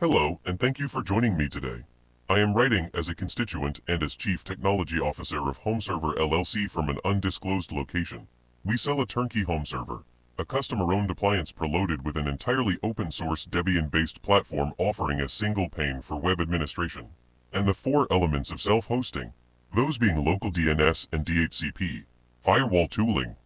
Hello, and thank you for joining me today. I am writing as a constituent and as Chief Technology Officer of HOMESERVER LLC from an undisclosed location. We sell a turnkey home server, a customer-owned appliance preloaded with an entirely open-source Debian-based platform offering a single pane for web administration, and the four elements of self-hosting, those being local DNS and DHCP, firewall tooling,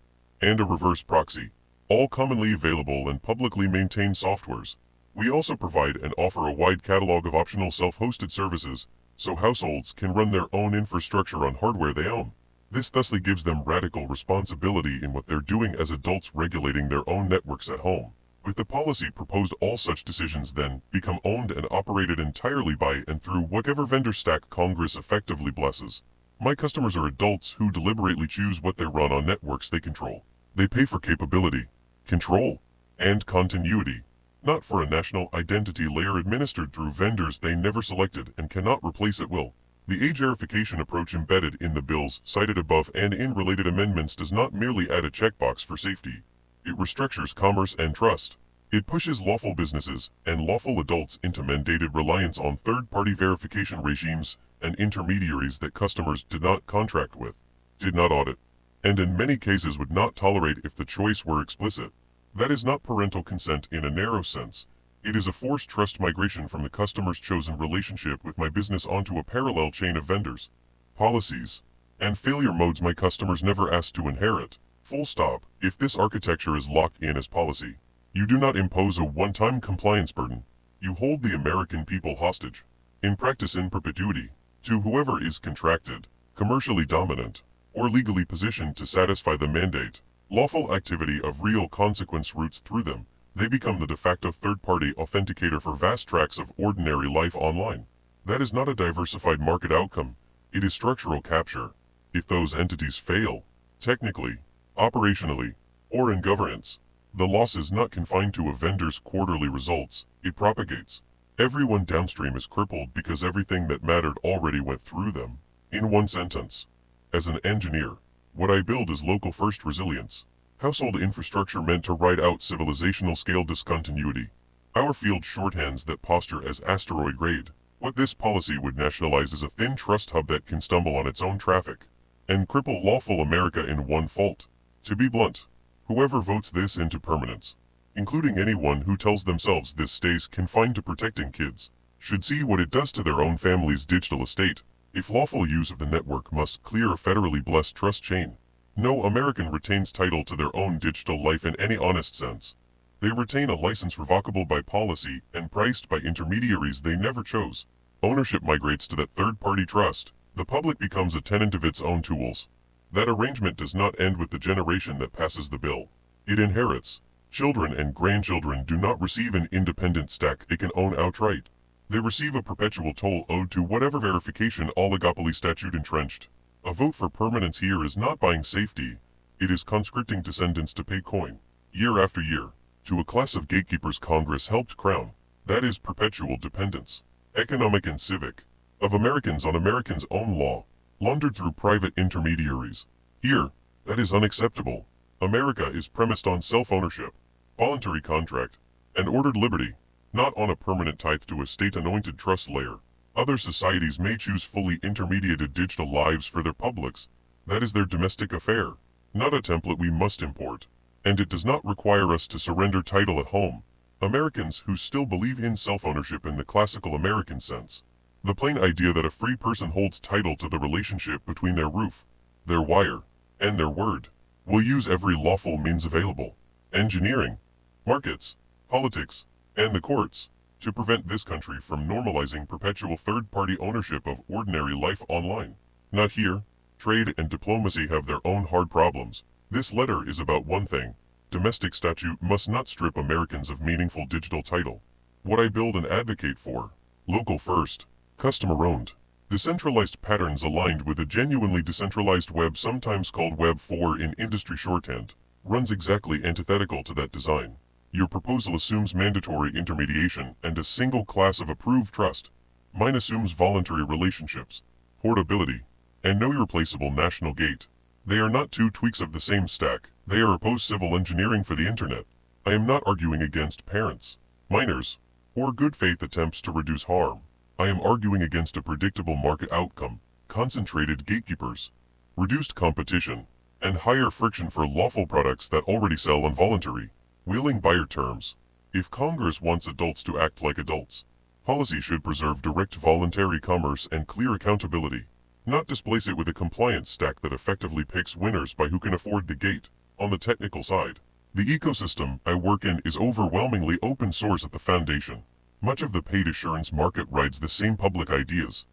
and a reverse proxy, all commonly available and publicly maintained softwares. We also provide and offer a wide catalog of optional self-hosted services, so households can run their own infrastructure on hardware they own. This thusly gives them radical responsibility in what they're doing as adults regulating their own networks at home. With the policy proposed, all such decisions then become owned and operated entirely by and through whatever vendor stack Congress effectively blesses. My customers are adults who deliberately choose what they run on networks they control. They pay for capability, control, and continuity, not for a national identity layer administered through vendors they never selected and cannot replace at will. The age verification approach embedded in the bills cited above and in related amendments does not merely add a checkbox for safety. It restructures commerce and trust. It pushes lawful businesses and lawful adults into mandated reliance on third-party verification regimes and intermediaries that customers did not contract with, did not audit, and in many cases would not tolerate if the choice were explicit. That is not parental consent in a narrow sense. It is a forced trust migration from the customer's chosen relationship with my business onto a parallel chain of vendors, policies, and failure modes my customers never asked to inherit. Full stop. If this architecture is locked in as policy, you do not impose a one-time compliance burden. You hold the American people hostage, in practice in perpetuity, to whoever is contracted, commercially dominant, or legally positioned to satisfy the mandate. Lawful activity of real consequence routes through them. They become the de facto third-party authenticator for vast tracts of ordinary life online. That is not a diversified market outcome. It is structural capture. If those entities fail, technically, operationally, or in governance, the loss is not confined to a vendor's quarterly results. It propagates. Everyone downstream is crippled because everything that mattered already went through them. In one sentence, as an engineer, what I build is local first resilience. Household infrastructure meant to ride out civilizational scale discontinuity. Our field shorthands that posture as asteroid-grade. What this policy would nationalize is a thin trust hub that can stumble on its own traffic and cripple lawful America in one fault. To be blunt, whoever votes this into permanence, including anyone who tells themselves this stays confined to protecting kids, should see what it does to their own family's digital estate. If lawful use of the network must clear a federally blessed trust chain, no American retains title to their own digital life in any honest sense. They retain a license revocable by policy and priced by intermediaries they never chose. Ownership migrates to that third-party trust. The public becomes a tenant of its own tools. That arrangement does not end with the generation that passes the bill. It inherits. Children and grandchildren do not receive an independent stack they can own outright. They receive a perpetual toll owed to whatever verification oligopoly statute entrenched. A vote for permanence here is not buying safety. It is conscripting descendants to pay coin, year after year, to a class of gatekeepers Congress helped crown. That is perpetual dependence, economic and civic, of Americans on Americans' own law, laundered through private intermediaries. Here, that is unacceptable. America is premised on self-ownership, voluntary contract, and ordered liberty, not on a permanent tithe to a state-anointed trust layer. Other societies may choose fully intermediated digital lives for their publics. That is their domestic affair, not a template we must import. And it does not require us to surrender title at home. Americans who still believe in self-ownership in the classical American sense, the plain idea that a free person holds title to the relationship between their roof, their wire, and their word, will use every lawful means available, engineering, markets, politics, and the courts, to prevent this country from normalizing perpetual third-party ownership of ordinary life online. Not here. Trade and diplomacy have their own hard problems. This letter is about one thing. Domestic statute must not strip Americans of meaningful digital title. What I build and advocate for, local first, customer-owned, decentralized patterns aligned with a genuinely decentralized web, sometimes called Web 4 in industry shorthand, runs exactly antithetical to that design. Your proposal assumes mandatory intermediation and a single class of approved trust. Mine assumes voluntary relationships, portability, and no irreplaceable national gate. They are not two tweaks of the same stack. They are opposed civil engineering for the internet. I am not arguing against parents, minors, or good faith attempts to reduce harm. I am arguing against a predictable market outcome, concentrated gatekeepers, reduced competition, and higher friction for lawful products that already sell on voluntary, willing buyer terms. If Congress wants adults to act like adults, policy should preserve direct voluntary commerce and clear accountability, not displace it with a compliance stack that effectively picks winners by who can afford the gate. On the technical side, the ecosystem I work in is overwhelmingly open source at the foundation. Much of the paid assurance market rides the same public ideas,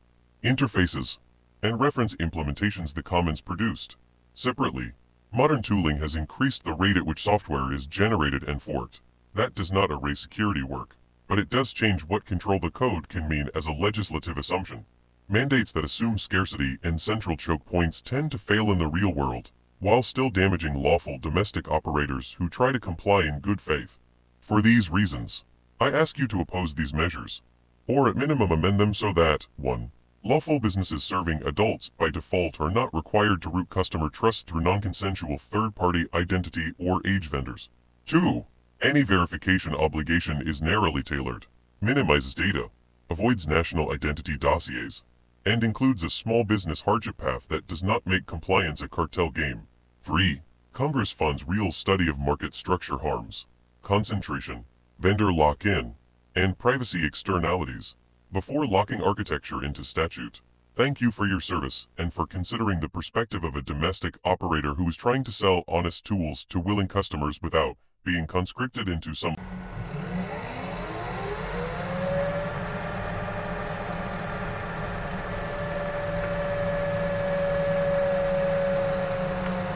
interfaces, and reference implementations the commons produced. Separately, modern tooling has increased the rate at which software is generated and forked. That does not erase security work, but it does change what control the code can mean as a legislative assumption. Mandates that assume scarcity and central choke points tend to fail in the real world, while still damaging lawful domestic operators who try to comply in good faith. For these reasons, I ask you to oppose these measures, or at minimum amend them so that 1. Lawful businesses serving adults by default are not required to route customer trust through non-consensual third-party identity or age vendors. 2. Any verification obligation is narrowly tailored, minimizes data, avoids national identity dossiers, and includes a small business hardship path that does not make compliance a cartel game. 3. Congress funds real study of market structure harms, concentration, vendor lock-in, and privacy externalities, before locking architecture into statute. Thank you for your service and for considering the perspective of a domestic operator who is trying to sell honest tools to willing customers without being conscripted into some